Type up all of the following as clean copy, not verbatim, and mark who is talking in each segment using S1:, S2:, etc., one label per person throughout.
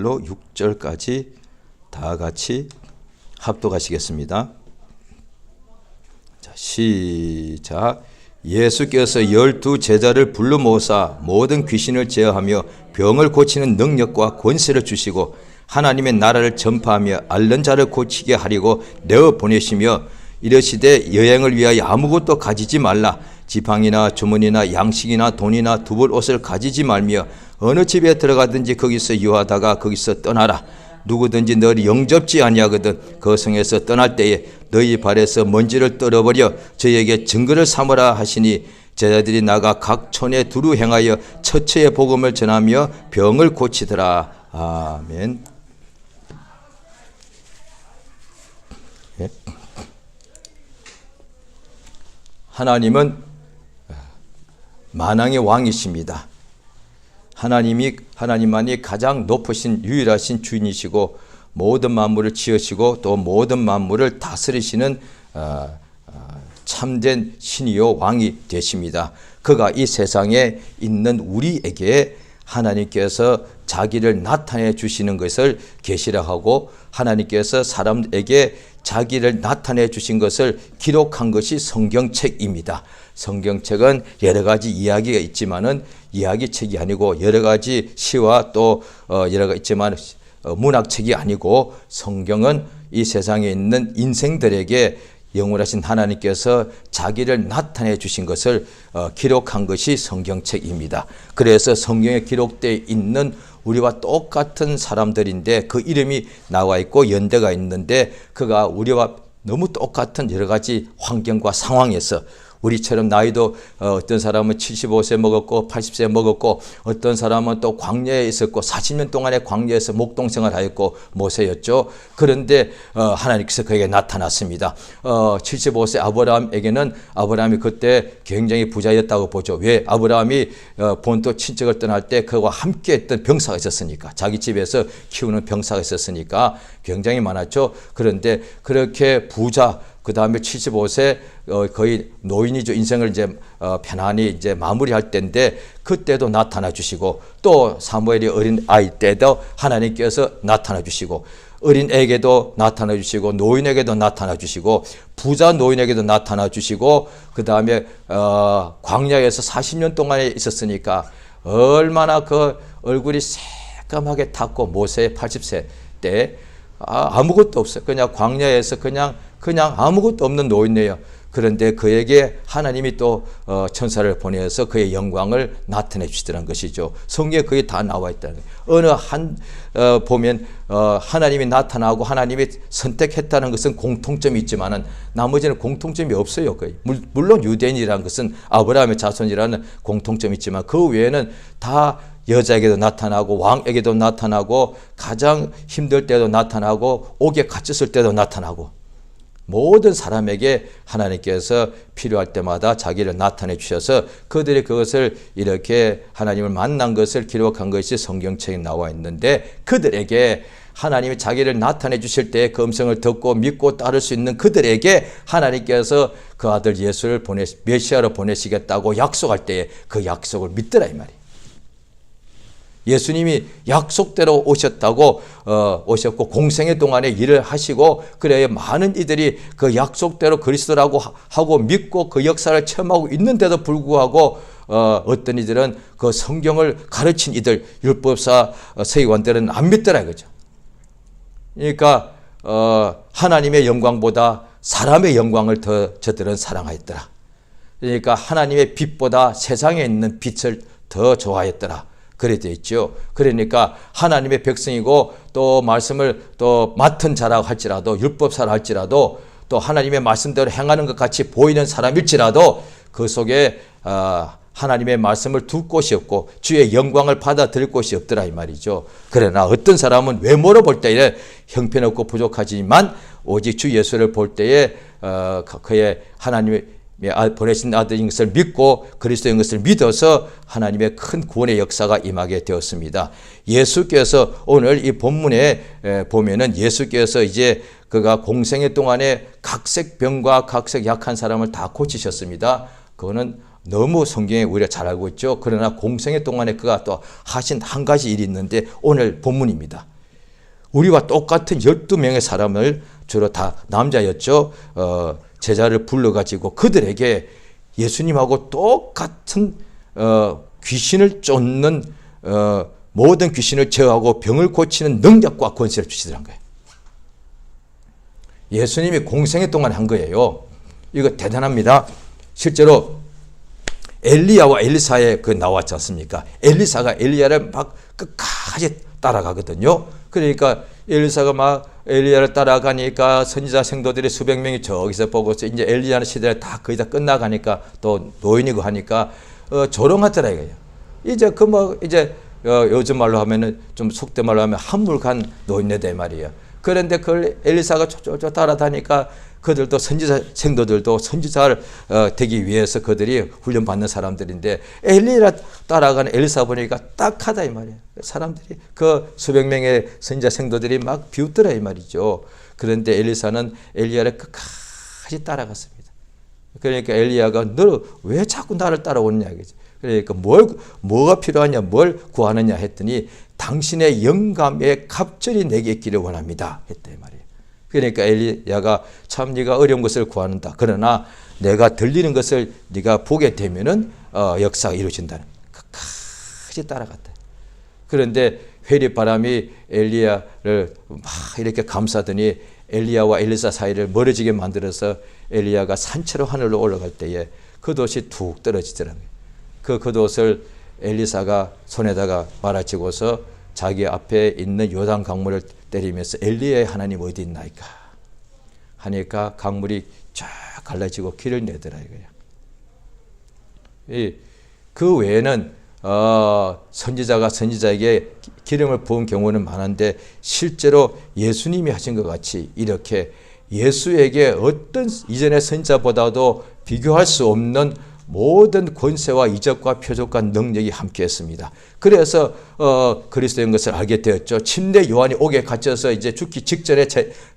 S1: 1절로 6절까지 다 같이 합독하시겠습니다. 자, 시작. 예수께서 12 제자를 불러 모으사 모든 귀신을 제어하며 병을 고치는 능력과 권세를 주시고 하나님의 나라를 전파하며 앓는 자를 고치게 하려고 내어 보내시며 이르시되 여행을 위하여 아무것도 가지지 말라. 지팡이나 주머니나 양식이나 돈이나 두벌 옷을 가지지 말며 어느 집에 들어가든지 거기서 유하다가 거기서 떠나라. 누구든지 너를 영접지 아니하거든 그 성에서 떠날 때에 너희 발에서 먼지를 떨어버려 저에게 증거를 삼으라 하시니 제자들이 나가 각 촌에 두루 행하여 처처의 복음을 전하며 병을 고치더라. 아멘. 예. 하나님은 만왕의 왕이십니다. 하나님만이 가장 높으신 유일하신 주인이시고 모든 만물을 지으시고 또 모든 만물을 다스리시는 참된 신이요 왕이 되십니다. 그가 이 세상에 있는 우리에게 하나님께서 자기를 나타내 주시는 것을 계시라 하고 하나님께서 사람에게 자기를 나타내 주신 것을 기록한 것이 성경책입니다. 성경책은 여러 가지 이야기가 있지만은 이야기책이 아니고 여러 가지 시와 또 여러 가지 있지만 문학책이 아니고 성경은 이 세상에 있는 인생들에게 영원하신 하나님께서 자기를 나타내 주신 것을 기록한 것이 성경책입니다. 그래서 성경에 기록되어 있는 우리와 똑같은 사람들인데 그 이름이 나와 있고 연대가 있는데 그가 우리와 너무 똑같은 여러 가지 환경과 상황에서 우리처럼 나이도 어떤 사람은 75세 먹었고 80세 먹었고 어떤 사람은 또 광야에 있었고 40년 동안의 광야에서 목동생활 하였고 모세였죠. 그런데 하나님께서 그에게 나타났습니다. 75세 아브라함에게는 아브라함이 그때 굉장히 부자였다고 보죠. 왜? 아브라함이 본토 친척을 떠날 때 그와 함께 했던 병사가 있었으니까 자기 집에서 키우는 병사가 있었으니까 굉장히 많았죠. 그런데 그렇게 부자 그 다음에 75세 거의 노인이죠. 인생을 이제 편안히 이제 마무리할 때인데 그때도 나타나 주시고 또 사무엘이 어린 아이 때도 하나님께서 나타나 주시고 어린 애에게도 나타나 주시고 노인에게도 나타나 주시고 부자 노인에게도 나타나 주시고 그 다음에 광야에서 40년 동안에 있었으니까 얼마나 그 얼굴이 새까맣게 탔고 모세의 80세 때 아무것도 없어요. 그냥 광야에서 그냥 아무것도 없는 노인이에요. 그런데 그에게 하나님이 또 천사를 보내서 그의 영광을 나타내 주시더라는 것이죠. 성경에 그게 다 나와 있다는 거예요. 어느 한 보면 하나님이 나타나고 하나님이 선택했다는 것은 공통점이 있지만은 나머지는 공통점이 없어요. 거의. 물론 유대인이라는 것은 아브라함의 자손이라는 공통점이 있지만 그 외에는 다 여자에게도 나타나고 왕에게도 나타나고 가장 힘들 때도 나타나고 옥에 갇혔을 때도 나타나고 모든 사람에게 하나님께서 필요할 때마다 자기를 나타내 주셔서 그들이 그것을 이렇게 하나님을 만난 것을 기록한 것이 성경책에 나와 있는데 그들에게 하나님이 자기를 나타내 주실 때 그 음성을 듣고 믿고 따를 수 있는 그들에게 하나님께서 그 아들 예수를 메시아로 보내시겠다고 약속할 때에 그 약속을 믿더라 이 말이에요. 예수님이 약속대로 오셨다고 오셨고 공생애 동안에 일을 하시고 그래야 많은 이들이 그 약속대로 그리스도라고 하고 믿고 그 역사를 체험하고 있는데도 불구하고 어떤 이들은 그 성경을 가르친 이들 율법사 서기관들은 안 믿더라 이거죠. 그러니까 하나님의 영광보다 사람의 영광을 더 저들은 사랑하였더라. 그러니까 하나님의 빛보다 세상에 있는 빛을 더 좋아했더라. 그래 되어 있죠. 그러니까 하나님의 백성이고 또 말씀을 또 맡은 자라고 할지라도 율법사라 할지라도 또 하나님의 말씀대로 행하는 것 같이 보이는 사람일지라도 그 속에 하나님의 말씀을 둘 곳이 없고 주의 영광을 받아들일 곳이 없더라 이 말이죠. 그러나 어떤 사람은 외모로 볼 때에 형편없고 부족하지만 오직 주 예수를 볼 때에 그의 하나님의 보내신 아들인 것을 믿고 그리스도인 것을 믿어서 하나님의 큰 구원의 역사가 임하게 되었습니다. 예수께서 오늘 이 본문에 보면은 예수께서 이제 그가 공생애 동안에 각색 병과 각색 약한 사람을 다 고치셨습니다. 그거는 너무 성경에 우리가 잘 알고 있죠. 그러나 공생애 동안에 그가 또 하신 한 가지 일이 있는데 오늘 본문입니다. 우리와 똑같은 12명의 사람을, 주로 다 남자였죠. 제자를 불러가지고 그들에게 예수님하고 똑같은 귀신을 쫓는 모든 귀신을 제어하고 병을 고치는 능력과 권세를 주시더란 거예요. 예수님이 공생애 동안 한 거예요. 이거 대단합니다. 실제로 엘리야와 엘리사의 그 나왔지 않습니까? 엘리사가 엘리야를 막 끝까지 따라가거든요. 그러니까 엘리사가 막 엘리야를 따라가니까 선지자 생도들이 수백 명이 저기서 보고서 이제 엘리야의 시대가 다 거의 다 끝나가니까 또 노인이고 하니까 조롱하더라 이거예요. 이제 그 뭐 이제 요즘 말로 하면은 좀 속된 말로 하면 한물간 노인네다 말이에요. 그런데 그걸 엘리사가 쫓 따라다니까 그들도 선지자 생도들도 선지자를 되기 위해서 그들이 훈련받는 사람들인데 엘리야 따라가는 엘리사 보니까 딱하다 이 말이에요. 사람들이 그 수백 명의 선지자 생도들이 막 비웃더라 이 말이죠. 그런데 엘리사는 엘리야를 끝까지 따라갔습니다. 그러니까 엘리야가 너 왜 자꾸 나를 따라오느냐 이거지. 그러니까 뭐가 필요하냐, 뭘 구하느냐 했더니 당신의 영감에 갑절이 내게 있기를 원합니다 했다 이 말이에요. 그러니까 엘리야가 참 네가 어려운 것을 구하는다. 그러나 내가 들리는 것을 네가 보게 되면은 역사가 이루어진다는 끝까지 따라갔다. 그런데 회리바람이 엘리야를 막 이렇게 감싸더니 엘리야와 엘리사 사이를 멀어지게 만들어서 엘리야가 산채로 하늘로 올라갈 때에 겉옷이 툭 떨어지더라고요. 그 겉옷을 엘리사가 손에다가 말아치고서 자기 앞에 있는 요단 강물을 때리면서 엘리야의 하나님 어디 있나이까 하니까 강물이 쫙 갈라지고 길을 내더라 이거야. 그 외에는 선지자가 선지자에게 기름을 부은 경우는 많은데 실제로 예수님이 하신 것 같이 이렇게 예수에게 어떤 이전의 선지자보다도 비교할 수 없는 모든 권세와 이적과 표적과 능력이 함께했습니다. 그래서 그리스도인 것을 알게 되었죠. 침례 요한이 옥에 갇혀서 이제 죽기 직전에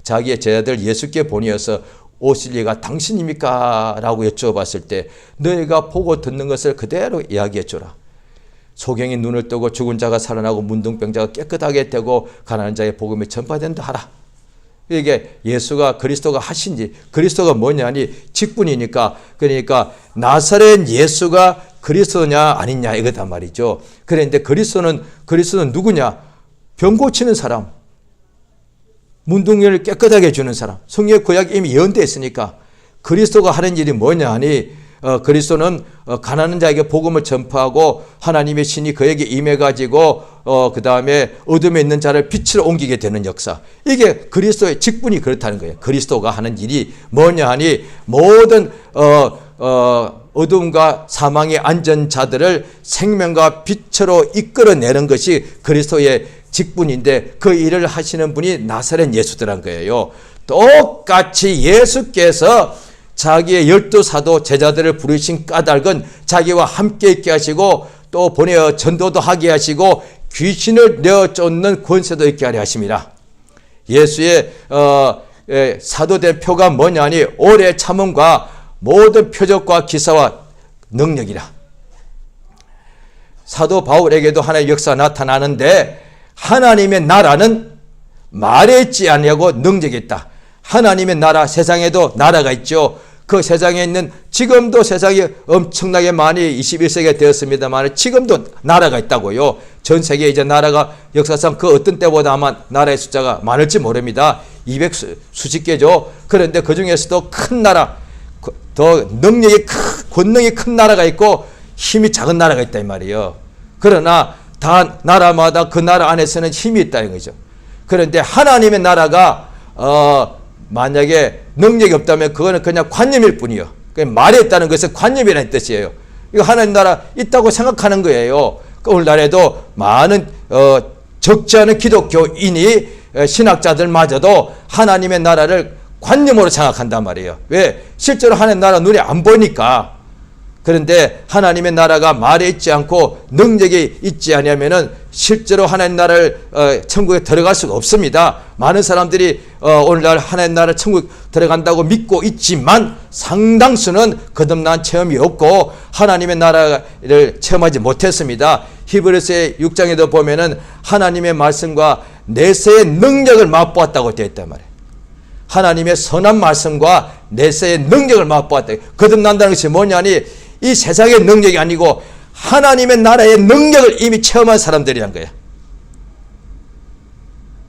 S1: 자기의 제자들 예수께 보내어서 오실 이가 당신입니까? 라고 여쭤봤을 때 너희가 보고 듣는 것을 그대로 이야기해줘라. 소경이 눈을 뜨고 죽은 자가 살아나고 문둥병자가 깨끗하게 되고 가난한 자의 복음이 전파된다 하라. 이게 예수가 그리스도가 하신지, 그리스도가 뭐냐니 직분이니까, 그러니까 나사렛 예수가 그리스도냐 아니냐 이거다 말이죠. 그런데 그리스도는 누구냐? 병 고치는 사람, 문둥이를 깨끗하게 해주는 사람. 성경의 구약이 이미 예언되어 있으니까 그리스도가 하는 일이 뭐냐 하니 그리스도는 가난한 자에게 복음을 전파하고 하나님의 신이 그에게 임해가지고 그 다음에 어둠에 있는 자를 빛으로 옮기게 되는 역사. 이게 그리스도의 직분이 그렇다는 거예요. 그리스도가 하는 일이 뭐냐 하니 모든 어둠과 사망에 앉은 자들을 생명과 빛으로 이끌어내는 것이 그리스도의 직분인데 그 일을 하시는 분이 나사렛 예수더란 거예요. 똑같이 예수께서 자기의 12사도 제자들을 부르신 까닭은 자기와 함께 있게 하시고 또 보내어 전도도 하게 하시고 귀신을 내어 쫓는 권세도 있게 하려 하십니다. 예수의 사도된 표가 뭐냐니 오래 참음과 모든 표적과 기사와 능력이라. 사도 바울에게도 하나님의 역사가 나타나는데 하나님의 나라는 말에 있지 아니하고 능력이 있다. 하나님의 나라, 세상에도 나라가 있죠. 그 세상에 있는 지금도 세상이 엄청나게 많이 21세기가 되었습니다만 지금도 나라가 있다고요. 전 세계에 이제 나라가 역사상 그 어떤 때보다 아마 나라의 숫자가 많을지 모릅니다. 200수십 개죠. 그런데 그 중에서도 큰 나라, 더 능력이 권능이 큰 나라가 있고 힘이 작은 나라가 있다 이 말이에요. 그러나 다 나라마다 그 나라 안에서는 힘이 있다는 거죠. 그런데 하나님의 나라가 만약에 능력이 없다면 그거는 그냥 관념일 뿐이요. 말에 있다는 것은 관념이라는 뜻이에요. 이거 하나님 나라 있다고 생각하는 거예요. 오늘날에도 많은 적지 않은 기독교인이 신학자들마저도 하나님의 나라를 관념으로 생각한단 말이에요. 왜? 실제로 하나님 나라 눈에 안 보니까. 그런데 하나님의 나라가 말에 있지 않고 능력이 있지 않으면은 실제로 하나님 나라를 천국에 들어갈 수가 없습니다. 많은 사람들이 오늘날 하나님 나라 천국 들어간다고 믿고 있지만 상당수는 거듭난 체험이 없고 하나님의 나라를 체험하지 못했습니다. 히브리서 6장에도 보면은 하나님의 말씀과 내세의 능력을 맛보았다고 되어 있단 말이에요. 하나님의 선한 말씀과 내세의 능력을 맛보았다. 거듭난다는 것이 뭐냐니 이 세상의 능력이 아니고 하나님의 나라의 능력을 이미 체험한 사람들이란 거예요.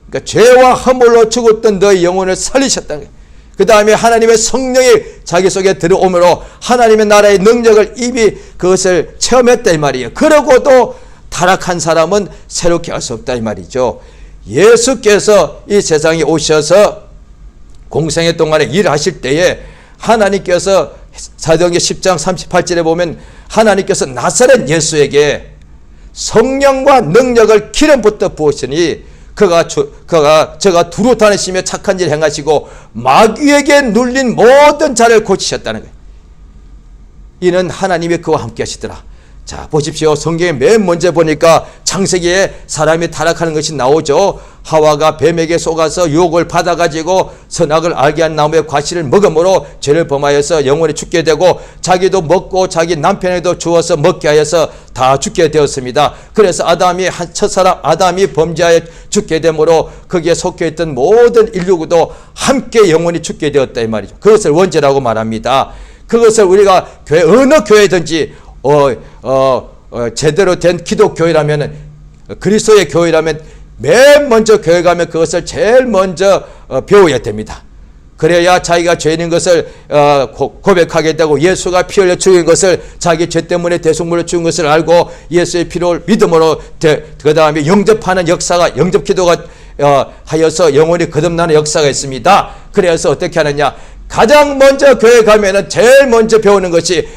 S1: 그러니까 죄와 허물로 죽었던 너의 영혼을 살리셨다는 거예요. 그 다음에 하나님의 성령이 자기 속에 들어오므로 하나님의 나라의 능력을 이미 그것을 체험했다 이 말이에요. 그러고도 타락한 사람은 새롭게 할 수 없다 이 말이죠. 예수께서 이 세상에 오셔서 공생애 동안에 일하실 때에 하나님께서 사도행전 10장 38절에 보면 하나님께서 나사렛 예수에게 성령과 능력을 기름부터 부으시니 그가 저가 두루 다니시며 착한 일을 행하시고 마귀에게 눌린 모든 자를 고치셨다는 거예요. 이는 하나님이 그와 함께 하시더라. 자, 보십시오. 성경에 맨 먼저 보니까 창세기에 사람이 타락하는 것이 나오죠. 하와가 뱀에게 속아서 유혹을 받아가지고 선악을 알게 한 나무의 과실을 먹음으로 죄를 범하여서 영원히 죽게 되고 자기도 먹고 자기 남편에도 주어서 먹게 하여서 다 죽게 되었습니다. 그래서 첫사람 아담이 범죄하여 죽게 되므로 거기에 속해 있던 모든 인류도 함께 영원히 죽게 되었다 이 말이죠. 그것을 원죄라고 말합니다. 그것을 우리가 어느 교회든지 제대로 된 기독교회라면 그리스도의 교회라면 맨 먼저 교회 가면 그것을 제일 먼저 배워야 됩니다. 그래야 자기가 죄인 것을 고백하게 되고 예수가 피 흘려 죽인 것을 자기 죄 때문에 대속물로 죽은 것을 알고 예수의 피로 믿음으로 그 다음에 영접하는 역사가 영접 기도가 하여서 영원히 거듭나는 역사가 있습니다. 그래서 어떻게 하느냐, 가장 먼저 교회 가면은 제일 먼저 배우는 것이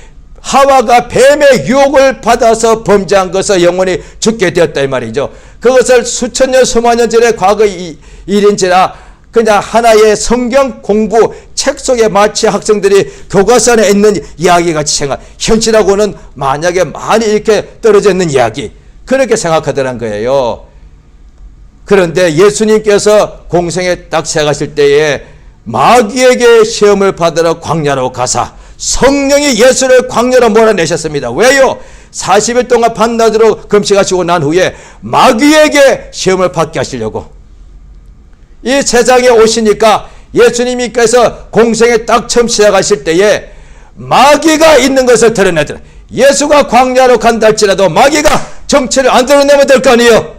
S1: 하와가 뱀의 유혹을 받아서 범죄한 것을 영원히 죽게 되었다 이 말이죠. 그것을 수천 년 수만 년 전의 과거 일인지라 그냥 하나의 성경 공부 책 속에 마치 학생들이 교과서에 있는 이야기 같이 생각, 현실하고는 만약에 많이 이렇게 떨어져 있는 이야기 그렇게 생각하더란 거예요. 그런데 예수님께서 공생에 딱 시작하실 때에 마귀에게 시험을 받으러 광야로 가사 성령이 예수를 광야로 몰아내셨습니다. 왜요? 40일 동안 밤낮으로 금식하시고 난 후에 마귀에게 시험을 받게 하시려고. 이 세상에 오시니까 예수님께서 공생에 딱 처음 시작하실 때에 마귀가 있는 것을 드러내더라. 예수가 광야로 간다 할지라도 마귀가 정체를 안 드러내면 될 거 아니에요.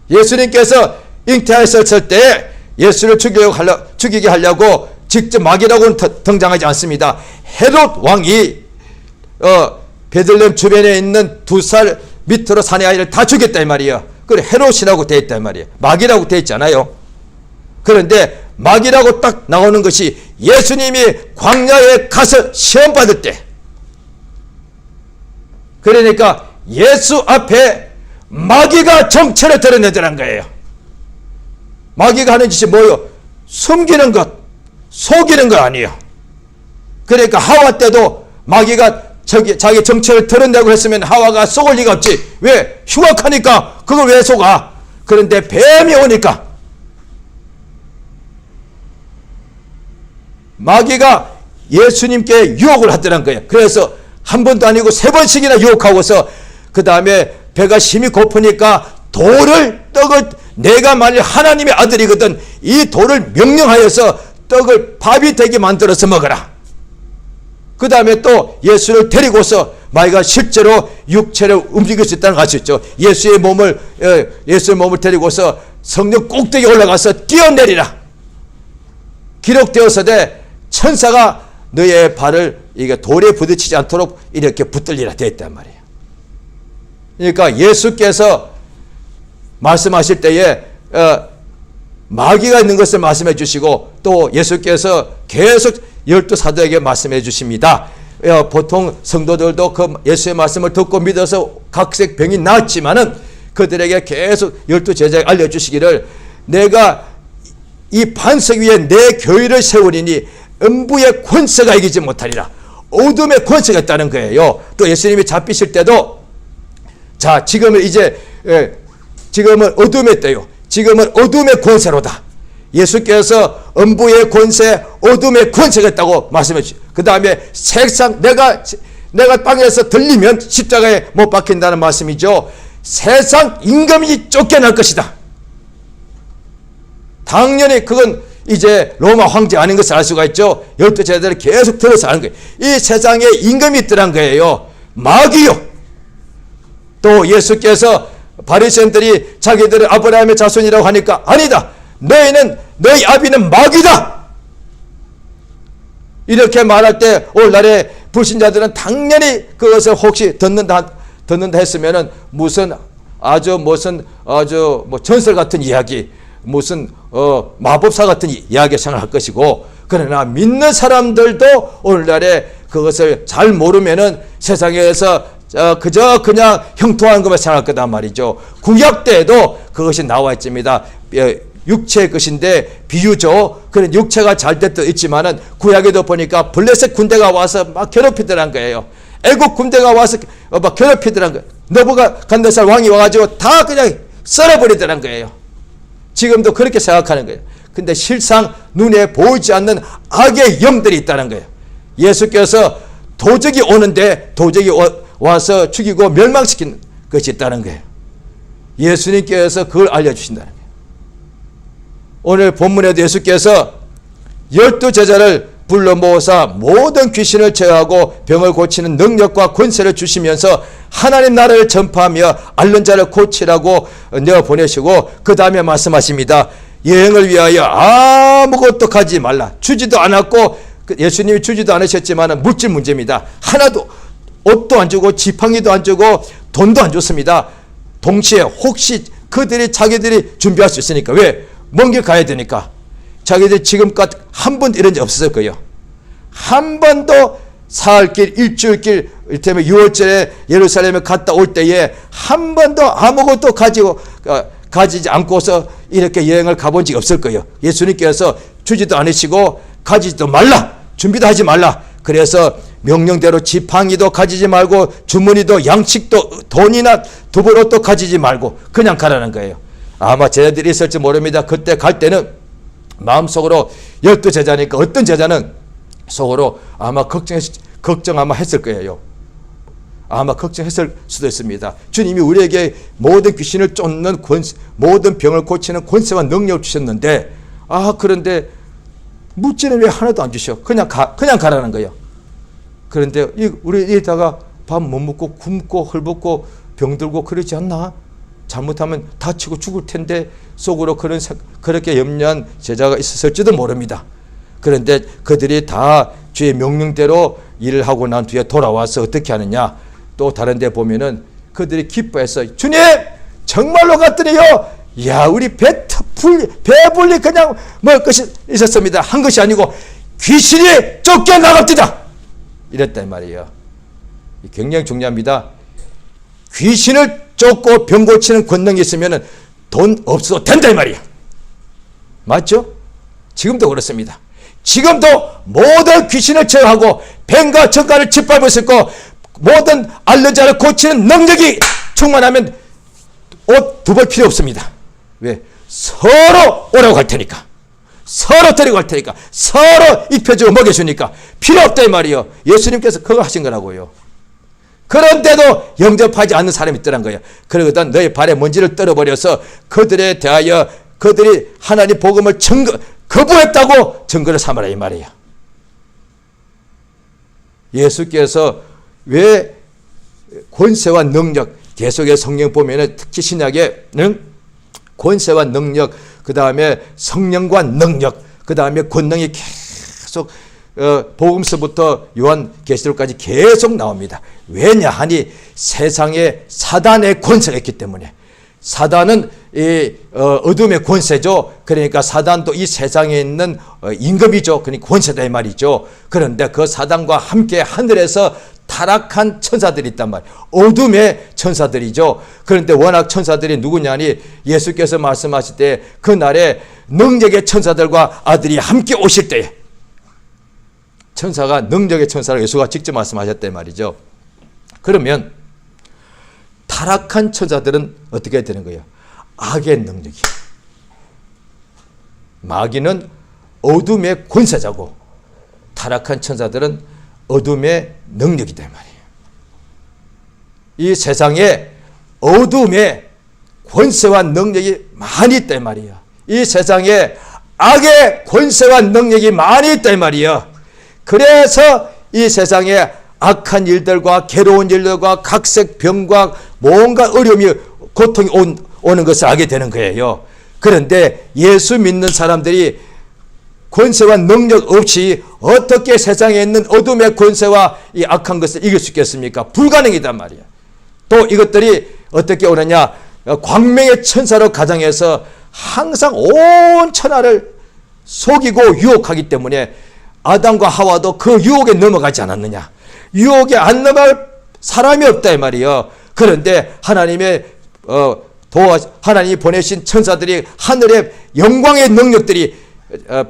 S1: 예수님께서 잉태하셨을 때 예수를 죽이게 하려고 직접 마귀라고는 등장하지 않습니다. 헤롯 왕이 베들레헴 주변에 있는 2살 밑으로 사내 아이를 다 죽였다 이 말이에요. 그래 헤롯이라고 되어 있다 이 말이에요. 마귀라고 되어 있잖아요. 그런데 마귀라고 딱 나오는 것이 예수님이 광야에 가서 시험 받을 때, 그러니까 예수 앞에 마귀가 정체를 드러내더란 거예요. 마귀가 하는 짓이 뭐예요? 숨기는 것, 속이는 거 아니에요. 그러니까 하와 때도 마귀가 자기 정체를 드러내고 했으면 하와가 속을 리가 없지. 왜? 흉악하니까 그걸 왜 속아? 그런데 뱀이 오니까 마귀가 예수님께 유혹을 하더란 거예요. 그래서 한 번도 아니고 3번씩이나 유혹하고서 그 다음에 배가 심히 고프니까 떡을 내가 만일 하나님의 아들이거든 이 돌을 명령하여서 떡을 밥이 되게 만들어서 먹어라. 그 다음에 또 예수를 데리고서 마귀가 실제로 육체를 움직일 수 있다는 걸 아셨죠. 예수의 몸을 데리고서 성령 꼭대기에 올라가서 뛰어내리라. 기록되어서되 천사가 너의 발을 이게 돌에 부딪히지 않도록 이렇게 붙들리라 되어 있단 말이에요. 그러니까 예수께서 말씀하실 때에 마귀가 있는 것을 말씀해 주시고 또 예수께서 계속 12사도에게 말씀해 주십니다. 보통 성도들도 그 예수의 말씀을 듣고 믿어서 각색 병이 나았지만은 그들에게 계속 12제자에게 알려주시기를 내가 이 반석 위에 내 교회를 세우리니 음부의 권세가 이기지 못하리라. 어둠의 권세가 있다는 거예요. 또 예수님이 잡히실 때도 자, 지금은 이제 지금은 어둠의 때요. 지금은 어둠의 권세로다. 예수께서 음부의 권세, 어둠의 권세가 있다고 말씀해 주시고, 그 다음에 세상 내가 땅에서 들리면 십자가에 못 박힌다는 말씀이죠. 세상 임금이 쫓겨날 것이다. 당연히 그건 이제 로마 황제 아닌 것을 알 수가 있죠. 12제자들을 계속 들어서 하는 거예요. 이 세상에 임금이 있더란 거예요. 마귀요. 또 예수께서 바리새인들이 자기들을 아브라함의 자손이라고 하니까 아니다. 너희 아비는 마귀다. 이렇게 말할 때 오늘날의 불신자들은 당연히 그것을 혹시 듣는다 했으면은 무슨 뭐 전설 같은 이야기, 무슨 마법사 같은 이야기 생각할 것이고, 그러나 믿는 사람들도 오늘날에 그것을 잘 모르면은 세상에서 그저 그냥 형통한 것만 생각할 거단 말이죠. 구약 때에도 그것이 나와 있습니다. 육체의 것인데 비유죠. 그런 육체가 잘 됐도 있지만은 구약에도 보니까 블레셋 군대가 와서 막 괴롭히더란 거예요. 애국 군대가 와서 막 괴롭히더란 거예요. 느부갓네살 왕이 와가지고 다 그냥 썰어버리더란 거예요. 지금도 그렇게 생각하는 거예요. 근데 실상 눈에 보이지 않는 악의 영들이 있다는 거예요. 예수께서 도적이 오는데 도적이 와서 죽이고 멸망시킨 것이 있다는 거예요. 예수님께서 그걸 알려주신다는 거예요. 오늘 본문에도 예수께서 12제자를 불러 모으사 모든 귀신을 제어하고 병을 고치는 능력과 권세를 주시면서 하나님 나라를 전파하며 앓는 자를 고치라고 내어보내시고 그 다음에 말씀하십니다. 여행을 위하여 아무것도 가지 말라. 주지도 않았고 예수님이 주지도 않으셨지만 물질 문제입니다. 하나도 옷도 안 주고 지팡이도 안 주고 돈도 안 줬습니다. 동시에 혹시 자기들이 준비할 수 있으니까. 왜? 먼 길 가야 되니까. 자기들 지금까지 한 번도 이런 적 없었을 거예요. 한 번도 사흘길, 일주일길, 이를테면 6월절에 예루살렘에 갔다 올 때에 한 번도 아무것도 가지지 않고서 이렇게 여행을 가본 적이 없을 거예요. 예수님께서 주지도 않으시고 가지지도 말라. 준비도 하지 말라. 그래서 명령대로 지팡이도 가지지 말고 주머니도 양식도 돈이나 두벌옷도 가지지 말고 그냥 가라는 거예요. 아마 제자들이 있을지 모릅니다. 그때 갈 때는 마음속으로 12제자니까 어떤 제자는 속으로 아마 걱정 아마 했을 거예요. 아마 걱정했을 수도 있습니다. 주님이 우리에게 모든 귀신을 쫓는 권세, 모든 병을 고치는 권세와 능력을 주셨는데 그런데 물질은 왜 하나도 안 주셔? 그냥 가라는 거예요. 그런데 우리 이다가 밥 못 먹고 굶고 헐벗고 병들고 그러지 않나? 잘못하면 다치고 죽을 텐데 속으로 그렇게 염려한 제자가 있었을지도 모릅니다. 그런데 그들이 다 주의 명령대로 일을 하고 난 뒤에 돌아와서 어떻게 하느냐? 또 다른 데 보면은 그들이 기뻐해서 주님 정말로 갔더니요. 야 우리 배불리 그냥 먹을 것이 있었습니다. 한 것이 아니고 귀신이 쫓겨나갑니다. 이랬단 말이에요. 굉장히 중요합니다. 귀신을 쫓고 병 고치는 권능이 있으면 돈 없어도 된다 이 말이에요. 맞죠? 지금도 그렇습니다. 지금도 모든 귀신을 제어하고 뱀과 전갈을 짓밟을 수 있고 모든 앓는 자를 고치는 능력이 충만하면 옷 두 벌 필요 없습니다. 왜? 서로 오라고 할 테니까. 서로 데리고 갈 테니까. 서로 입혀주고 먹여주니까 필요 없다 이 말이에요. 예수님께서 그걸 하신 거라고요. 그런데도 영접하지 않는 사람이 있더란 거예요. 그러거든 너희 발에 먼지를 떨어버려서 그들에 대하여 그들이 하나님 복음을 거부했다고 증거를 삼아라 이 말이에요. 예수께서 왜 권세와 능력, 계속의 성경 보면은 특히 신약에는 권세와 능력, 그 다음에 성령과 능력, 그 다음에 권능이 계속 복음서부터 요한계시록까지 계속 나옵니다. 왜냐 하니 세상에 사단의 권세가 있기 때문에. 사단은 이 어둠의 권세죠. 그러니까 사단도 이 세상에 있는 임금이죠. 그러니까 권세다 이 말이죠. 그런데 그 사단과 함께 하늘에서 타락한 천사들이 있단 말이에요. 어둠의 천사들이죠. 그런데 워낙 천사들이 누구냐니 예수께서 말씀하실 때 그날에 능력의 천사들과 아들이 함께 오실 때에 천사가 능력의 천사로 예수가 직접 말씀하셨단 말이죠. 그러면 타락한 천사들은 어떻게 되는 거예요? 악의 능력이. 마귀는 어둠의 권세자고 타락한 천사들은 어둠의 능력이다 말이에요. 이 세상에 어둠의 권세와 능력이 많이 있다 말이에요. 이 세상에 악의 권세와 능력이 많이 있다 말이에요. 그래서 이 세상에 악한 일들과 괴로운 일들과 각색 병과 뭔가 어려움이 고통이 오는 것을 알게 되는 거예요. 그런데 예수 믿는 사람들이 권세와 능력 없이 어떻게 세상에 있는 어둠의 권세와 이 악한 것을 이길 수 있겠습니까? 불가능이단 말이야. 또 이것들이 어떻게 오느냐? 광명의 천사로 가정해서 항상 온 천하를 속이고 유혹하기 때문에 아담과 하와도 그 유혹에 넘어가지 않았느냐? 유혹에 안 넘어갈 사람이 없다 이 말이에요. 그런데 하나님이 보내신 천사들이 하늘의 영광의 능력들이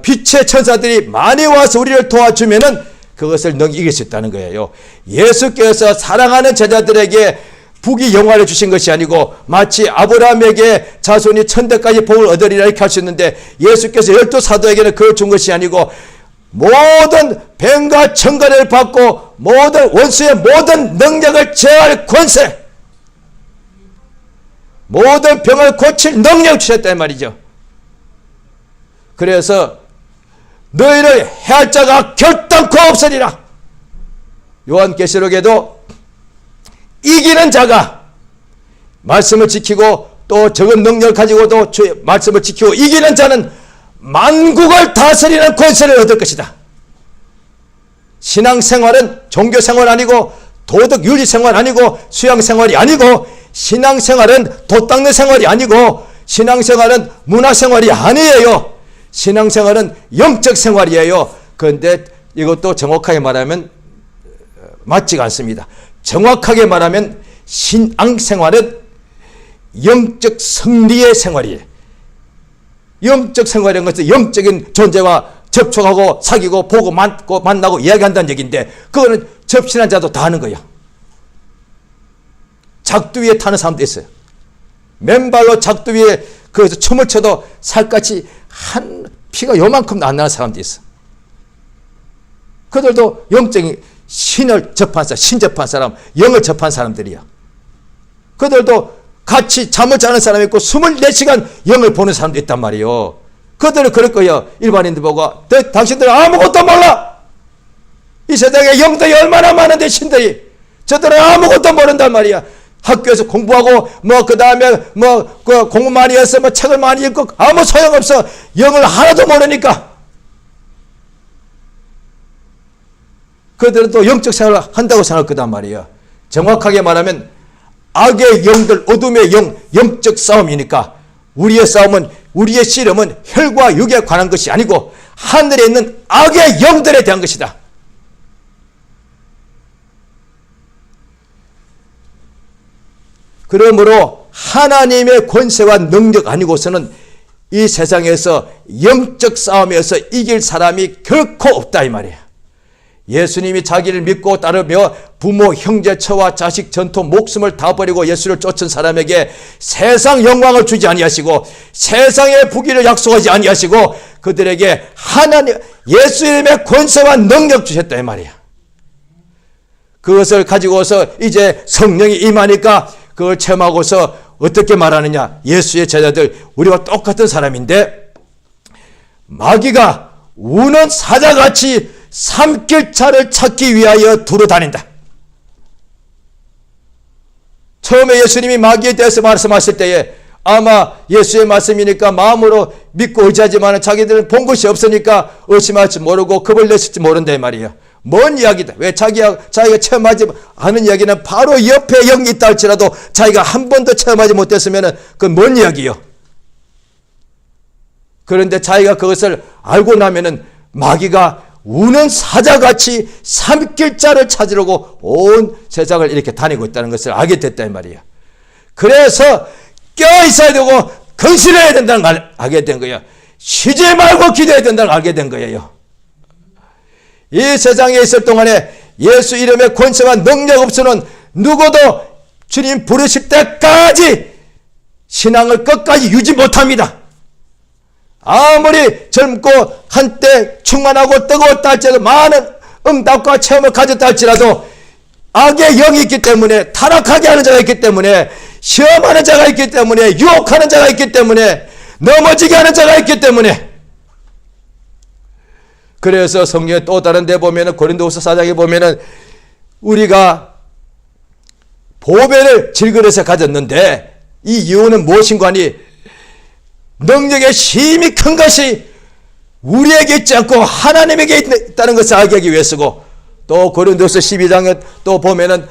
S1: 빛의 천사들이 많이 와서 우리를 도와주면은 그것을 이길 수 있다는 거예요. 예수께서 사랑하는 제자들에게 북이 영화를 주신 것이 아니고 마치 아브라함에게 자손이 천대까지 복을 얻으리라 이렇게 할 수 있는데 예수께서 12사도에게는 그걸 준 것이 아니고 모든 뱀과 천간을 받고 모든 원수의 모든 능력을 제어할 권세, 모든 병을 고칠 능력 주셨단 말이죠. 그래서 너희를 해할 자가 결단코 없으리라. 요한계시록에도 이기는 자가 말씀을 지키고 또 적은 능력을 가지고도 주의 말씀을 지키고 이기는 자는 만국을 다스리는 권세를 얻을 것이다. 신앙생활은 종교생활 아니고 도덕윤리생활 아니고 수양생활이 아니고 신앙생활은 돛 닦는 생활이 아니고 신앙생활은 문화생활이 아니에요. 신앙생활은 영적 생활이에요. 그런데 이것도 정확하게 말하면 맞지가 않습니다. 정확하게 말하면 신앙생활은 영적 승리의 생활이에요. 영적 생활이라는 것은 영적인 존재와 접촉하고 사귀고 보고 만나고 이야기한다는 얘기인데 그거는 접신한 자도 다 하는 거예요. 작두 위에 타는 사람도 있어요. 맨발로 작두 위에 춤을 춰도 살갗이 한 피가 요만큼 안 나는 사람도 있어. 그들도 영적인 신을 접한 사람, 신 접한 사람, 영을 접한 사람들이야. 그들도 같이 잠을 자는 사람이 있고 24시간 영을 보는 사람도 있단 말이에요. 그들은 그럴 거예요. 일반인들 보고 당신들은 아무것도 몰라. 이 세상에 영들이 얼마나 많은데 신들이 저들은 아무것도 모른단 말이야. 학교에서 공부하고 그 다음에 공부 많이 해서 책을 많이 읽고 아무 소용없어. 영을 하나도 모르니까. 그들은 또 영적 생활을 한다고 생각할 거단 말이에요. 정확하게 말하면 악의 영들, 어둠의 영적 싸움이니까 우리의 싸움은, 우리의 씨름은 혈과 육에 관한 것이 아니고 하늘에 있는 악의 영들에 대한 것이다. 그러므로 하나님의 권세와 능력 아니고서는 이 세상에서 영적 싸움에서 이길 사람이 결코 없다 이 말이에요. 예수님이 자기를 믿고 따르며 부모, 형제, 처와 자식, 전토, 목숨을 다 버리고 예수를 쫓은 사람에게 세상 영광을 주지 아니하시고 세상의 부귀를 약속하지 아니하시고 그들에게 하나님 예수님의 권세와 능력 주셨다 이 말이야. 그것을 가지고서 이제 성령이 임하니까 그걸 체험하고서 어떻게 말하느냐. 예수의 제자들 우리와 똑같은 사람인데 마귀가 우는 사자같이 삼킬 자를 찾기 위하여 두루 다닌다. 처음에 예수님이 마귀에 대해서 말씀하실 때에 아마 예수의 말씀이니까 마음으로 믿고 의지하지만 자기들은 본 것이 없으니까 의심할지 모르고 겁을 냈을지 모른다 이 말이에요. 뭔 이야기다. 왜 자기가 체험하지 않은 이야기는 바로 옆에 영이 있다 할지라도 자기가 한 번도 체험하지 못했으면 그건 뭔 이야기요. 그런데 자기가 그것을 알고 나면은 마귀가 우는 사자같이 삼킬 자를 찾으려고 온 세상을 이렇게 다니고 있다는 것을 알게 됐다 이 말이에요. 그래서 껴있어야 되고 근신해야 된다는 걸 알게 된 거예요. 쉬지 말고 기도해야 된다는 걸 알게 된 거예요. 이 세상에 있을 동안에 예수 이름의 권세와 능력 없이는 누구도 주님 부르실 때까지 신앙을 끝까지 유지 못합니다. 아무리 젊고 한때 충만하고 뜨거웠다 할지라도 많은 응답과 체험을 가졌다 할지라도 악의 영이 있기 때문에, 타락하게 하는 자가 있기 때문에, 시험하는 자가 있기 때문에, 유혹하는 자가 있기 때문에, 넘어지게 하는 자가 있기 때문에, 그래서 성경에 또 다른 데 보면은 고린도후서 4장에 보면은 우리가 보배를 질그릇에 가졌는데 이 이유는 무엇인가 하니 능력의 힘이 큰 것이 우리에게 있지 않고 하나님에게 있다는 것을 알게 하기 위해서고, 또 고린도후서 12장에 또 보면은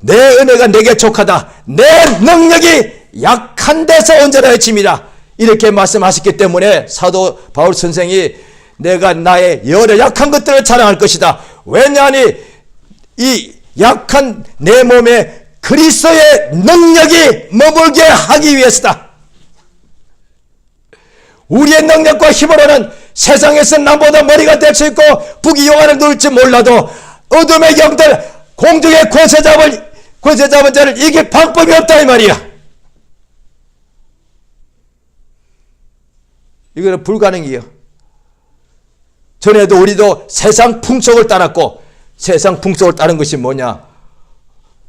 S1: 내 은혜가 내게 족하다, 내 능력이 약한 데서 온전하여 칩니다, 이렇게 말씀하셨기 때문에 사도 바울 선생이 내가 나의 여러 약한 것들을 자랑할 것이다. 왜냐하니 이 약한 내 몸에 그리스도의 능력이 머물게 하기 위해서다. 우리의 능력과 힘으로는 세상에서 남보다 머리가 될 수 있고 부귀영화를 누릴지 몰라도 어둠의 영들, 공중의 권세 잡은 자를 이길 방법이 없다 이 말이야. 이거는 불가능이에요. 전에도 우리도 세상 풍속을 따랐고, 세상 풍속을 따른 것이 뭐냐?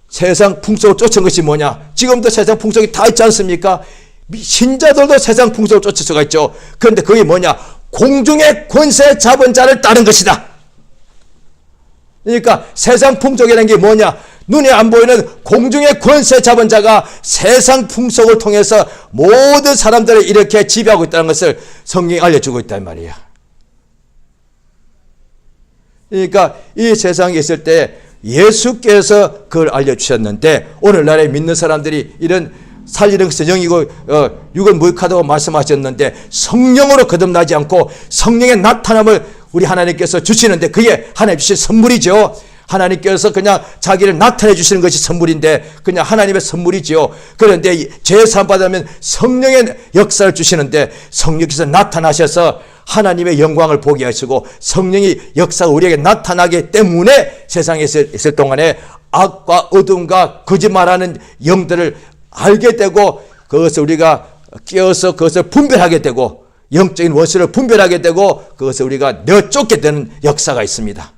S1: 세상 풍속을 쫓은 것이 뭐냐? 지금도 세상 풍속이 다 있지 않습니까? 신자들도 세상 풍속을 쫓을 수가 있죠. 그런데 그게 뭐냐? 공중의 권세 잡은 자를 따른 것이다. 그러니까 세상 풍속이라는 게 뭐냐? 눈에 안 보이는 공중의 권세 잡은 자가 세상 풍속을 통해서 모든 사람들을 이렇게 지배하고 있다는 것을 성경이 알려주고 있단 말이야. 그러니까 이 세상에 있을 때 예수께서 그걸 알려주셨는데, 오늘날에 믿는 사람들이 이런 살리는 것은 영이고 육은 무익하다고 말씀하셨는데, 성령으로 거듭나지 않고 성령의 나타남을 우리 하나님께서 주시는데 그게 하나님 주신 선물이죠. 하나님께서 그냥 자기를 나타내 주시는 것이 선물인데 그냥 하나님의 선물이지요. 그런데 죄사함 받으면 성령의 역사를 주시는데, 성령께서 나타나셔서 하나님의 영광을 보게 하시고 성령이 역사가 우리에게 나타나기 때문에 세상에 있을 동안에 악과 어둠과 거짓말하는 영들을 알게 되고, 그것을 우리가 깨어서 그것을 분별하게 되고, 영적인 원수를 분별하게 되고, 그것을 우리가 내쫓게 되는 역사가 있습니다.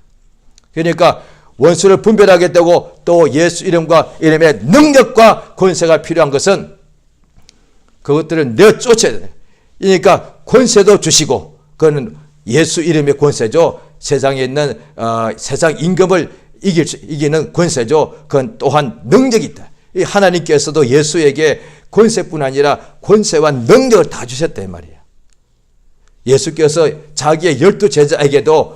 S1: 그러니까 원수를 분별하게 되고, 또 예수 이름과 이름의 능력과 권세가 필요한 것은 그것들을 내쫓아야 돼요. 그러니까 권세도 주시고, 그거는 예수 이름의 권세죠. 세상에 있는 세상 임금을 이기는 권세죠. 그건 또한 능력이 있다. 이 하나님께서도 예수에게 권세뿐 아니라 권세와 능력을 다 주셨단 말이에요. 예수께서 자기의 12제자에게도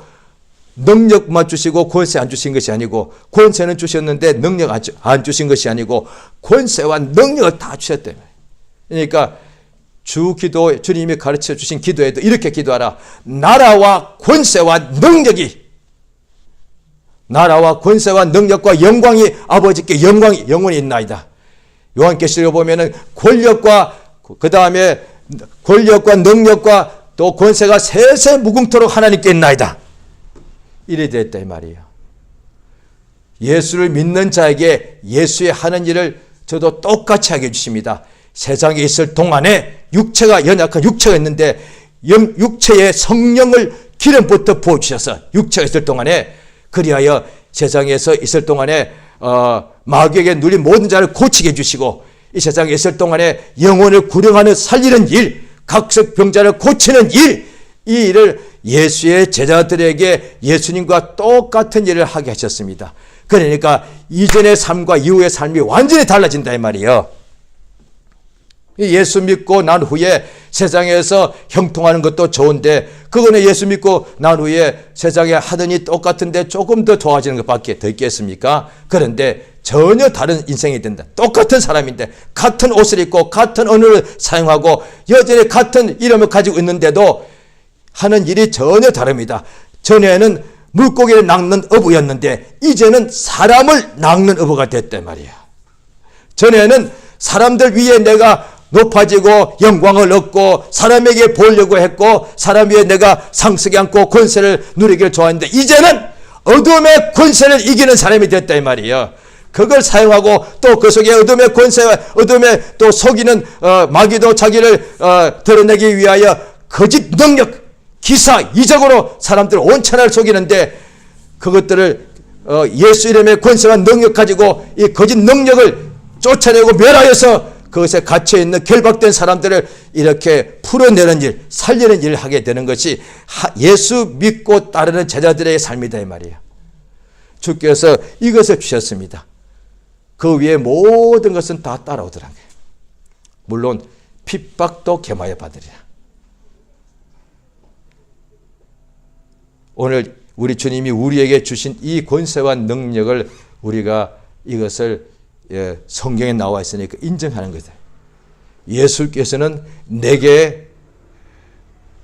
S1: 능력만 주시고 권세 안 주신 것이 아니고, 권세는 주셨는데 능력 안 주신 것이 아니고 권세와 능력을 다 주셨단 말이에요. 그러니까 주님이 가르쳐 주신 기도에도 이렇게 기도하라. 나라와 권세와 능력과 영광이 아버지께 영광이 영원히 있나이다. 요한계시록에 보면은 권력과 능력과 또 권세가 세세 무궁토록 하나님께 있나이다. 이래 됐다 이 말이에요. 예수를 믿는 자에게 예수의 하는 일을 저도 똑같이 하게 해주십니다. 세상에 있을 동안에 연약한 육체가 있는데 육체에 성령을 기름부터 부어주셔서 육체가 있을 동안에, 그리하여 세상에서 있을 동안에 마귀에게 눌린 모든 자를 고치게 해주시고, 이 세상에 있을 동안에 영혼을 구령하는 살리는 일, 각색 병자를 고치는 일, 이 일을 예수의 제자들에게 예수님과 똑같은 일을 하게 하셨습니다. 그러니까 이전의 삶과 이후의 삶이 완전히 달라진다 이 말이에요. 예수 믿고 난 후에 세상에서 형통하는 것도 좋은데, 그거는 예수 믿고 난 후에 세상에 하더니 똑같은데 조금 더 좋아지는 것밖에 더 있겠습니까? 그런데 전혀 다른 인생이 된다. 똑같은 사람인데 같은 옷을 입고 같은 언어를 사용하고 여전히 같은 이름을 가지고 있는데도 하는 일이 전혀 다릅니다. 전에는 물고기를 낚는 어부였는데 이제는 사람을 낚는 어부가 됐단 말이야. 전에는 사람들 위에 내가 높아지고 영광을 얻고 사람에게 보려고 했고 사람 위에 내가 상속이 않고 권세를 누리기를 좋아했는데 이제는 어둠의 권세를 이기는 사람이 됐다 이 말이에요. 그걸 사용하고 또 그 속에 어둠의 권세와 어둠의 또 속이는 마귀도 자기를 드러내기 위하여 거짓 능력, 기사, 이적으로 사람들을 온천을 속이는데 그것들을 예수 이름의 권세와 능력 가지고 이 거짓 능력을 쫓아내고 멸하여서 그것에 갇혀있는 결박된 사람들을 이렇게 풀어내는 일, 살리는 일을 하게 되는 것이 예수 믿고 따르는 제자들의 삶이다 이 말이에요. 주께서 이것을 주셨습니다. 그 위에 모든 것은 다 따라오더라고요. 물론 핍박도 겸하여 받으리라. 오늘 우리 주님이 우리에게 주신 이 권세와 능력을 우리가 이것을 성경에 나와 있으니까 인정하는 거다. 예수께서는 내게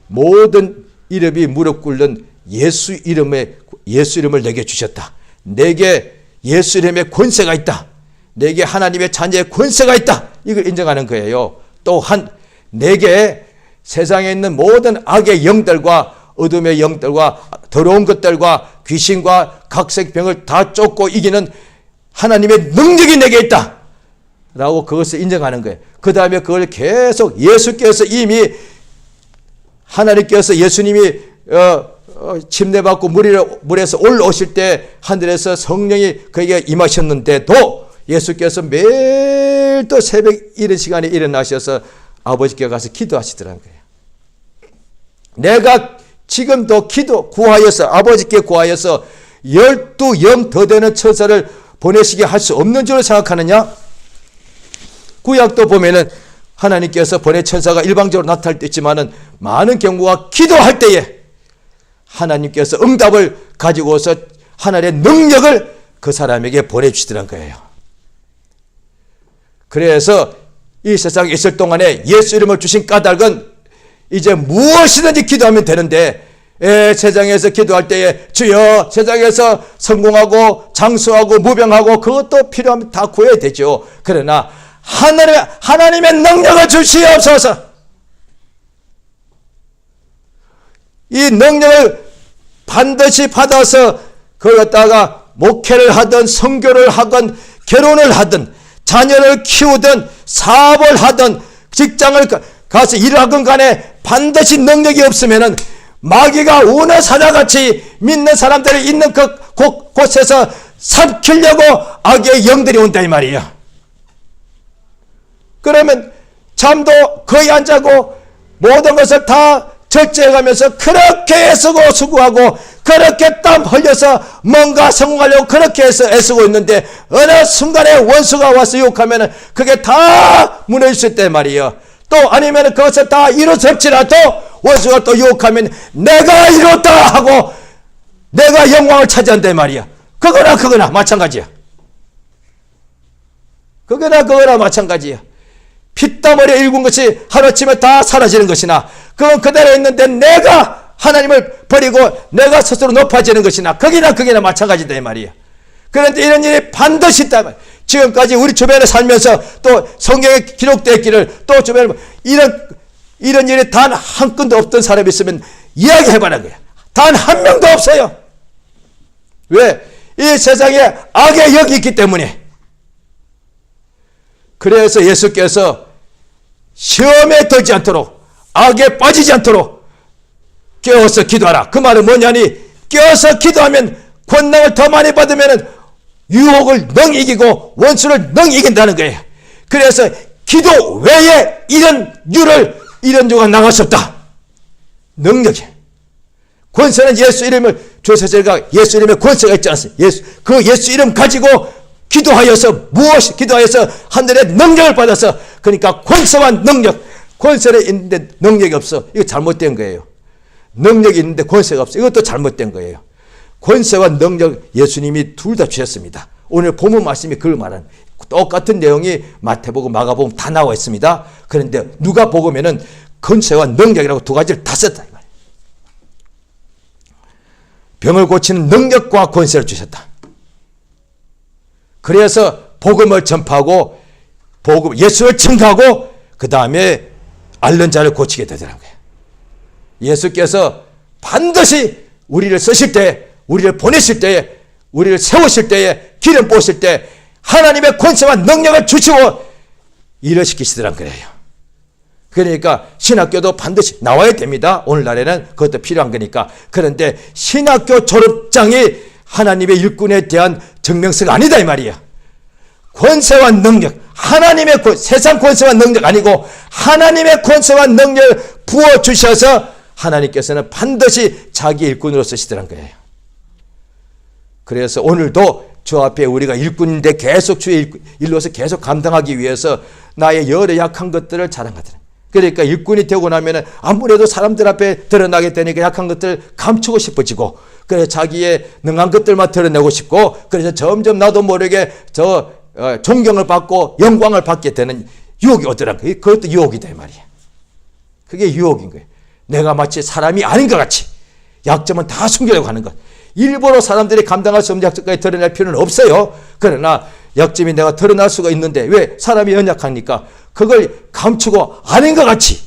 S1: 모든 이름이 무릎 꿇는 예수 이름을 내게 주셨다. 내게 예수 이름의 권세가 있다. 내게 하나님의 자녀의 권세가 있다. 이걸 인정하는 거예요. 또한 내게 세상에 있는 모든 악의 영들과 어둠의 영들과 더러운 것들과 귀신과 각색병을 다 쫓고 이기는 하나님의 능력이 내게 있다 라고 그것을 인정하는 거예요. 그 다음에 그걸 계속 예수께서 이미 하나님께서 예수님이 침례받고 물에서 올라오실 때 하늘에서 성령이 그에게 임하셨는데도 예수께서 매일 또 새벽 이른 시간에 일어나셔서 아버지께 가서 기도하시더라는 거예요. 내가 지금도 구하여서 아버지께 구하여서 12영 더 되는 천사를 보내시게 할 수 없는 줄을 생각하느냐? 구약도 보면은 하나님께서 보내 천사가 일방적으로 나타날 때 있지만은 많은 경우가 기도할 때에 하나님께서 응답을 가지고서 하나님의 능력을 그 사람에게 보내주시더란 거예요. 그래서 이 세상에 있을 동안에 예수 이름을 주신 까닭은 이제 무엇이든지 기도하면 되는데 세상에서 기도할 때에 주여 세상에서 성공하고 장수하고 무병하고 그것도 필요하면 다 구해야 되죠. 그러나 하나님의 능력을 주시옵소서. 이 능력을 반드시 받아서 그걸 갖다가 목회를 하든 선교를 하든 결혼을 하든 자녀를 키우든 사업을 하든 직장을 가서 일을 하건 간에 반드시 능력이 없으면은 마귀가 우는 사자같이 믿는 사람들이 있는 그 곳에서 삼키려고 악의 영들이 온다 이 말이에요. 그러면 잠도 거의 안 자고 모든 것을 다 절제해가면서 그렇게 애쓰고 수고하고 그렇게 땀 흘려서 뭔가 성공하려고 그렇게 해서 애쓰고 있는데 어느 순간에 원수가 와서 유혹하면 그게 다 무너질 수 있단 말이에요. 또 아니면 그것을 다 이루어질지라도 원수가 또 유혹하면 내가 이뤘다 하고 내가 영광을 차지한단 말이야. 그거나 마찬가지야. 그거나 마찬가지야. 피땀 흘려 일군 것이 하루아침에 다 사라지는 것이나 그건 그대로 있는데 내가 하나님을 버리고 내가 스스로 높아지는 것이나 거기나 마찬가지다 이 말이야. 그런데 이런 일이 반드시 있다 말이야. 지금까지 우리 주변에 살면서 또 성경에 기록되어 있기를 또 주변에 이런 일이 단 한 건도 없던 사람이 있으면 이야기해봐라 거야. 단 한 명도 없어요. 왜? 이 세상에 악의 영이 있기 때문에. 그래서 예수께서 시험에 들지 않도록 악에 빠지지 않도록 깨어서 기도하라. 그 말은 뭐냐니 깨어서 기도하면 권능을 더 많이 받으면 유혹을 능히 이기고 원수를 능히 이긴다는 거예요. 그래서 기도 외에 이런 유가 나갈 수 없다. 능력이. 권세는 예수 이름을 주셔서 제가 예수 이름에 권세가 있지 않습니까? 그 예수 이름 가지고 기도하여서 하늘의 능력을 받아서 그러니까 권세와 능력. 권세는 있는데 능력이 없어. 이거 잘못된 거예요. 능력이 있는데 권세가 없어. 이것도 잘못된 거예요. 권세와 능력 예수님이 둘 다 주셨습니다. 오늘 본문 말씀이 그걸 말하는 똑같은 내용이 마태복음, 마가복음 다 나와 있습니다. 그런데 누가복음에는 권세와 능력이라고 두 가지를 다 썼다. 병을 고치는 능력과 권세를 주셨다. 그래서 복음을 전파하고 예수를 증거하고 그 다음에 앓는 자를 고치게 되더라는 거예요. 예수께서 반드시 우리를 쓰실 때, 우리를 보내실 때에, 우리를 세우실 때에, 기름 부으실 때 하나님의 권세와 능력을 주시고 일을 시키시더란 거예요. 그러니까 신학교도 반드시 나와야 됩니다. 오늘날에는 그것도 필요한 거니까. 그런데 신학교 졸업장이 하나님의 일꾼에 대한 증명서가 아니다 이 말이에요. 권세와 능력, 하나님의 세상 권세와 능력 아니고 하나님의 권세와 능력을 부어주셔서 하나님께서는 반드시 자기 일꾼으로 쓰시더란 거예요. 그래서 오늘도 주 앞에 우리가 일꾼인데 계속 주의 일로서 계속 감당하기 위해서 나의 여러 약한 것들을 자랑하더라. 그러니까 일꾼이 되고 나면은 아무래도 사람들 앞에 드러나게 되니까 약한 것들을 감추고 싶어지고, 그래서 자기의 능한 것들만 드러내고 싶고, 그래서 점점 나도 모르게 존경을 받고 영광을 받게 되는 유혹이 오더라고요. 그것도 유혹이다 이 말이에요. 그게 유혹인 거예요. 내가 마치 사람이 아닌 것 같이 약점은 다 숨기려고 하는 것. 일부러 사람들이 감당할 수 없는 약점까지 드러낼 필요는 없어요. 그러나 약점이 내가 드러날 수가 있는데 왜 사람이 연약하니까 그걸 감추고 아닌 것 같이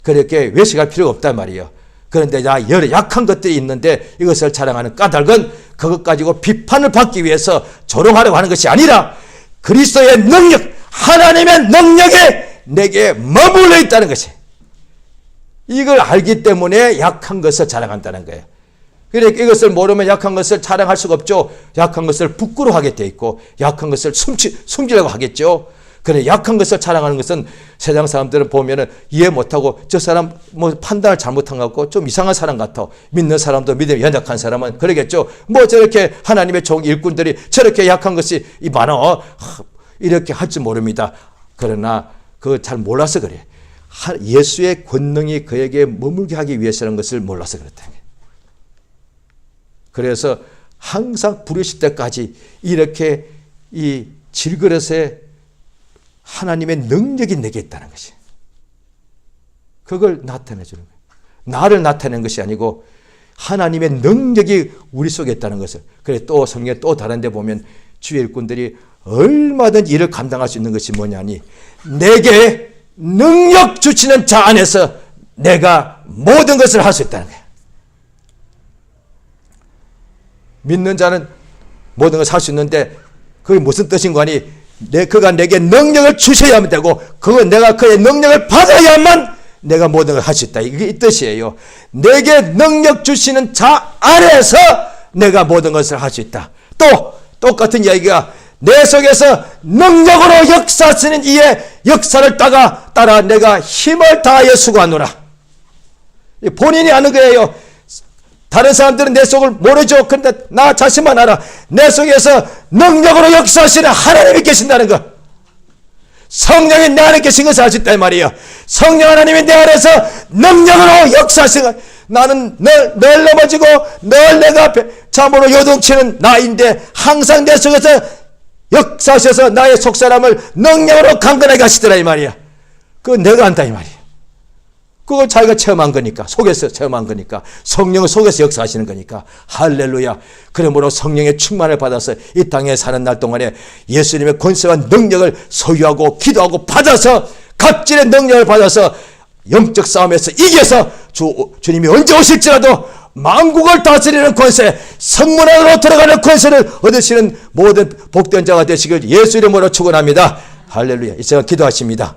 S1: 그렇게 외식할 필요가 없단 말이에요. 그런데 여러 약한 것들이 있는데 이것을 자랑하는 까닭은 그것 가지고 비판을 받기 위해서 조롱하려고 하는 것이 아니라 그리스도의 능력, 하나님의 능력이 내게 머물러 있다는 것이, 이걸 알기 때문에 약한 것을 자랑한다는 거예요. 그러니까 이것을 모르면 약한 것을 자랑할 수가 없죠. 약한 것을 부끄러워하게 돼 있고 약한 것을 숨기려고 하겠죠. 그래, 약한 것을 자랑하는 것은 세상 사람들은 보면은 이해 못하고 저 사람 뭐 판단을 잘못한 것 같고 좀 이상한 사람 같아. 믿는 사람도 믿음이 연약한 사람은 그러겠죠. 뭐 저렇게 하나님의 종 일꾼들이 저렇게 약한 것이 많아 이렇게 할 줄 모릅니다. 그러나 그거 잘 몰라서 그래. 예수의 권능이 그에게 머물게 하기 위해서라는 것을 몰라서 그렇다. 그래서 항상 부르실 때까지 이렇게 이 질그릇에 하나님의 능력이 내게 있다는 것이, 그걸 나타내 주는 거예요. 나를 나타내는 것이 아니고 하나님의 능력이 우리 속에 있다는 것을. 그래, 또 성경에 또 다른 데 보면 주의 일꾼들이 얼마든지 일을 감당할 수 있는 것이 뭐냐니, 내게 능력 주시는 자 안에서 내가 모든 것을 할 수 있다는 거예요. 믿는 자는 모든 것을 할 수 있는데 그게 무슨 뜻인 거니? 그가 내게 능력을 주셔야만 되고 내가 그의 능력을 받아야만 내가 모든 걸 할 수 있다. 이게 이 뜻이에요. 내게 능력 주시는 자 안에서 내가 모든 것을 할 수 있다. 또 똑같은 이야기가 내 속에서 능력으로 역사하시는 이의 역사를 따라 내가 힘을 다하여 수고하노라. 본인이 아는 거예요. 다른 사람들은 내 속을 모르죠. 그런데 나 자신만 알아. 내 속에서 능력으로 역사하시는 하나님이 계신다는 것. 성령이 내 안에 계신 것을 알 수 있단 말이에요. 성령 하나님이 내 안에서 능력으로 역사하시는 것. 나는 늘 넘어지고 늘 내가 참으로 요동치는 나인데 항상 내 속에서 역사하셔서 나의 속사람을 능력으로 강건하게 하시더라 이 말이야. 그건 내가 안다 이 말이야. 그걸 자기가 체험한 거니까, 속에서 체험한 거니까, 성령을 속에서 역사하시는 거니까. 할렐루야. 그러므로 성령의 충만을 받아서 이 땅에 사는 날 동안에 예수님의 권세와 능력을 소유하고 기도하고 받아서 갑질의 능력을 받아서 영적 싸움에서 이겨서 주님이 언제 오실지라도 만국을 다스리는 권세, 성문 안으로 들어가는 권세를 얻으시는 모든 복된 자가 되시길 예수 이름으로 축원합니다. 할렐루야. 이 시간 기도하십니다.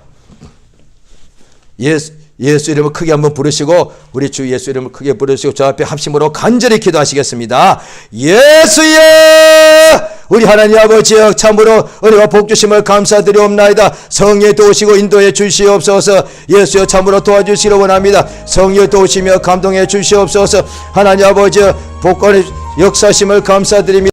S1: 예수 이름을 크게 한번 부르시고, 우리 주 예수 이름을 크게 부르시고 저 앞에 합심으로 간절히 기도하시겠습니다. 예수여, 우리 하나님 아버지여, 참으로 은혜와 복 주심을 감사드리옵나이다. 성령의 도우시고 인도해 주시옵소서. 예수여, 참으로 도와주시기를 원합니다. 성령의 도우시며 감동해 주시옵소서. 하나님 아버지여, 복권의 역사심을 감사드립니다.